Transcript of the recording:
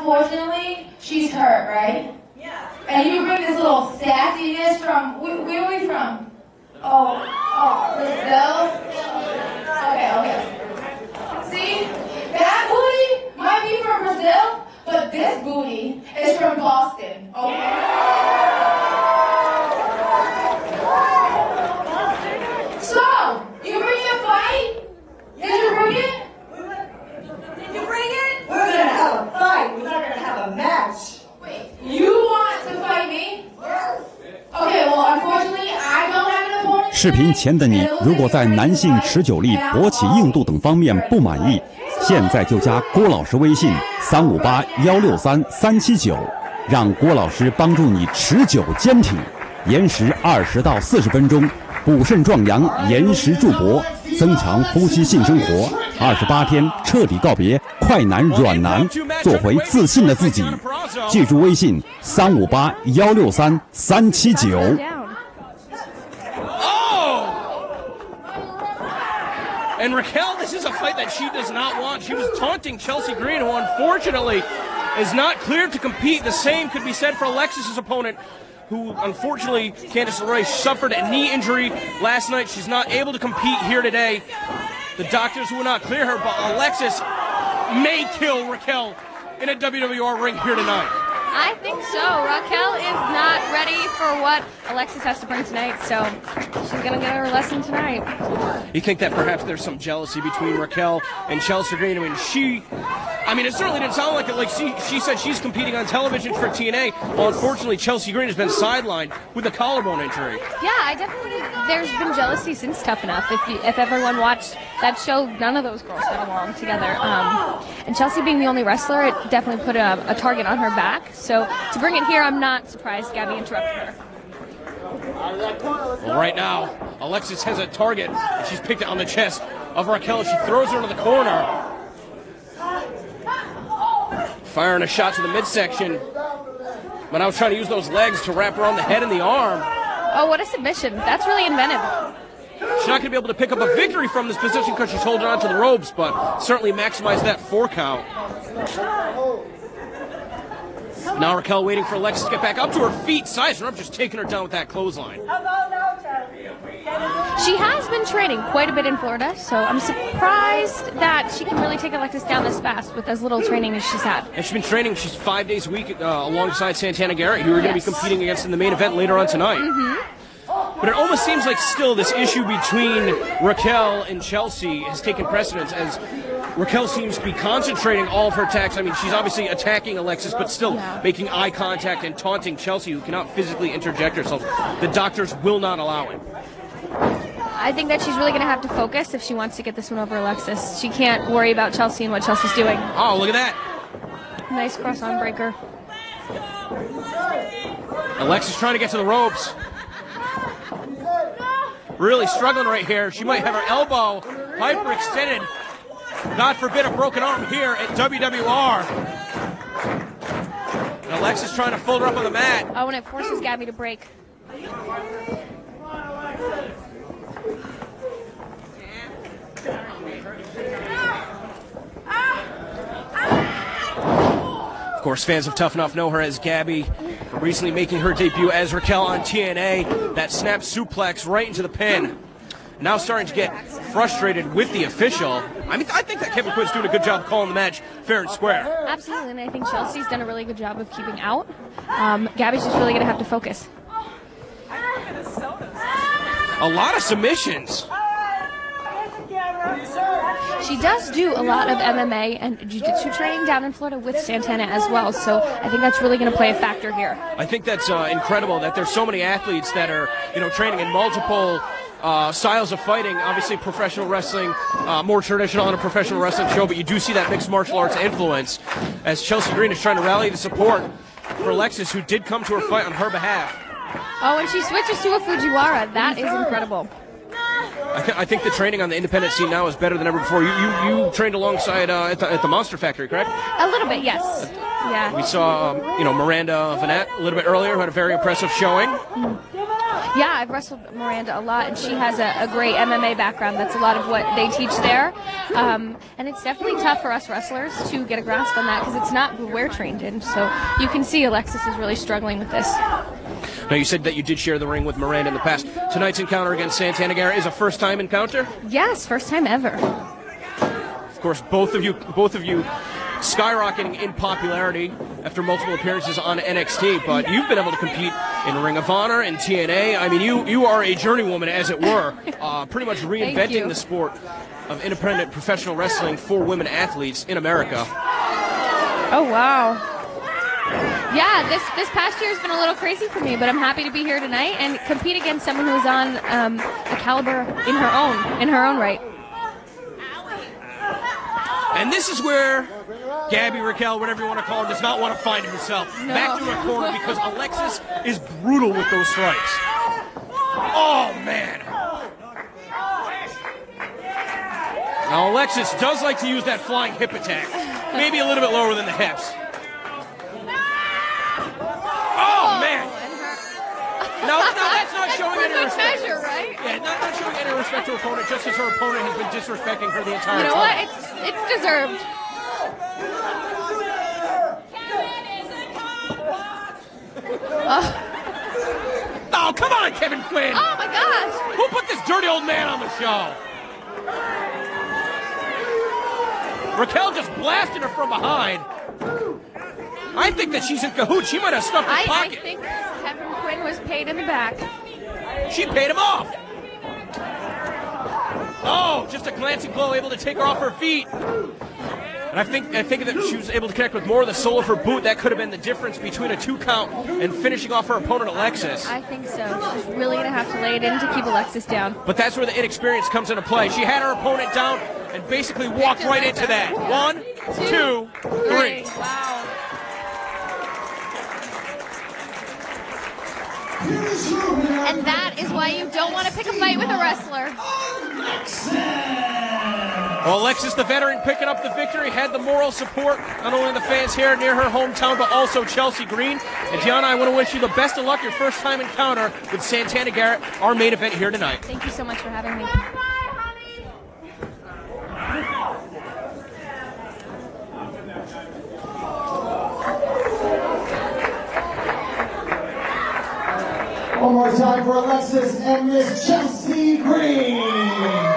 unfortunately, she's hurt, right? Yeah. And you bring this little sassiness from, where are we from? Oh, Brazil? Okay. See, that booty might be from Brazil, but this booty is from Boston, okay? So, you bring a fight? Did you bring it? Did you bring it? We're gonna have a fight. We're not gonna have a match. Wait, you want to fight me? Yes. Okay, well, unfortunately, I don't have an opponent. 视频前的你，如果在男性持久力、勃起硬度等方面不满意，现在就加郭老师微信358-163-379，让郭老师帮助你持久坚挺，延时20到40分钟，补肾壮阳，延时助勃，增强夫妻性生活，28天彻底告别快男软男，做回自信的自己。记住微信358-163-379。And Raquel, this is a fight that she does not want. She was taunting Chelsea Green, who unfortunately is not cleared to compete. The same could be said for Alexis's opponent, who unfortunately, Candice LeRae, suffered a knee injury last night. She's not able to compete here today. The doctors will not clear her, but Alexis may kill Raquel in a WWR ring here tonight. I think so. Raquel is not ready for what Alexis has to bring tonight, so she's going to get her lesson tonight. You think that perhaps there's some jealousy between Raquel and Chelsea Green? I mean, it certainly didn't sound like it. Like she said she's competing on television for TNA. Well, unfortunately, Chelsea Green has been sidelined with a collarbone injury. Yeah, there's been jealousy since Tough Enough. If everyone watched that show, none of those girls got along together. And Chelsea being the only wrestler, it definitely put a target on her back. So to bring it here, I'm not surprised Gabby interrupted her. Well, right now, Alexis has a target. She's picked it on the chest of Raquel. She throws her into the corner. Firing a shot to the midsection. But now trying to use those legs to wrap around the head and the arm. Oh, what a submission. That's really inventive. She's not going to be able to pick up a victory from this position because she's holding on to the ropes, but certainly maximize that 4 count. Now Raquel waiting for Alexis to get back up to her feet. Sizing her up, just taking her down with that clothesline. She has been training quite a bit in Florida, so I'm surprised that she can really take Alexis down this fast with as little training as she's had. And she's been training, she's 5 days a week alongside Santana Garrett, who we're going to be competing against in the main event later on tonight. But it almost seems like still this issue between Raquel and Chelsea has taken precedence as Raquel seems to be concentrating all of her attacks. I mean, she's obviously attacking Alexis, but still making eye contact and taunting Chelsea, who cannot physically interject herself. The doctors will not allow it. I think that she's really going to have to focus if she wants to get this one over Alexis. She can't worry about Chelsea and what Chelsea's doing. Oh, look at that. Nice cross-arm breaker. Alexis trying to get to the ropes. Really struggling right here. She might have her elbow hyperextended. God forbid a broken arm here at WWR. And Alexis trying to fold her up on the mat. Oh, and it forces Gabby to break. Of course, fans of Tough Enough know her as Gabby, recently making her debut as Raquel on TNA. That snap suplex right into the pin. Now starting to get frustrated with the official. I mean, I think that Kevin Quinn's doing a good job calling the match fair and square. Absolutely, and I think Chelsea's done a really good job of keeping out. Gabby's just really going to have to focus. A lot of submissions. She does do a lot of MMA and jiu-jitsu training down in Florida with Santana as well, so I think that's really going to play a factor here. I think that's incredible that there's so many athletes that are, training in multiple styles of fighting. Obviously, professional wrestling, more traditional on a professional wrestling show, but you do see that mixed martial arts influence as Chelsea Green is trying to rally the support for Alexis, who did come to her fight on her behalf. Oh, and she switches to a Fujiwara. That is incredible. I think the training on the independent scene now is better than ever before. You trained alongside at the Monster Factory, correct? A little bit, yes. Yeah. We saw, Miranda Vanette a little bit earlier, who had a very impressive showing. Yeah, I've wrestled Miranda a lot, and she has a great MMA background. That's a lot of what they teach there. And it's definitely tough for us wrestlers to get a grasp on that because it's not what we're trained in. So you can see Alexis is really struggling with this. Now, you said that you did share the ring with Miranda in the past. Tonight's encounter against Santana Garrett is a first-time encounter? Yes, first time ever. Of course, both of you skyrocketing in popularity after multiple appearances on NXT, but you've been able to compete in Ring of Honor and TNA. I mean, you are a journeywoman, as it were, pretty much reinventing the sport of independent professional wrestling for women athletes in America. Oh, wow. Yeah, this past year has been a little crazy for me, but I'm happy to be here tonight and compete against someone who's on a caliber in her own right. And this is where Gabby, Raquel, whatever you want to call her, does not want to find himself. No. Back to her corner because Alexis is brutal with those strikes. Oh, man. Now, Alexis does like to use that flying hip attack. Maybe a little bit lower than the hips. Oh, man. No, that's not showing any respect. Measure, right? Yeah, not showing any respect to her opponent, just as her opponent has been disrespecting her the entire time. You know what? It's deserved. Oh, come on, Kevin Quinn. Oh, my gosh. Who put this dirty old man on the show? Raquel just blasted her from behind. I think that she's in cahoots. She might have stuffed her pocket. I think Kevin Quinn was paid in the back. She paid him off. Oh, just a glancing blow, able to take her off her feet. And I think that she was able to connect with more of the sole of her boot. That could have been the difference between a 2 count and finishing off her opponent, Alexis. I think so. She's really going to have to lay it in to keep Alexis down. But that's where the inexperience comes into play. She had her opponent down and basically walked right into that. 1, 2, 3. Wow. And that is why you don't want to pick a fight with a wrestler. Well, Alexis, the veteran, picking up the victory, had the moral support, not only the fans here near her hometown, but also Chelsea Green. And Tiana, I want to wish you the best of luck, your first time encounter with Santana Garrett, our main event here tonight. Thank you so much for having me. One more time for Alexis and Miss Chelsea Green.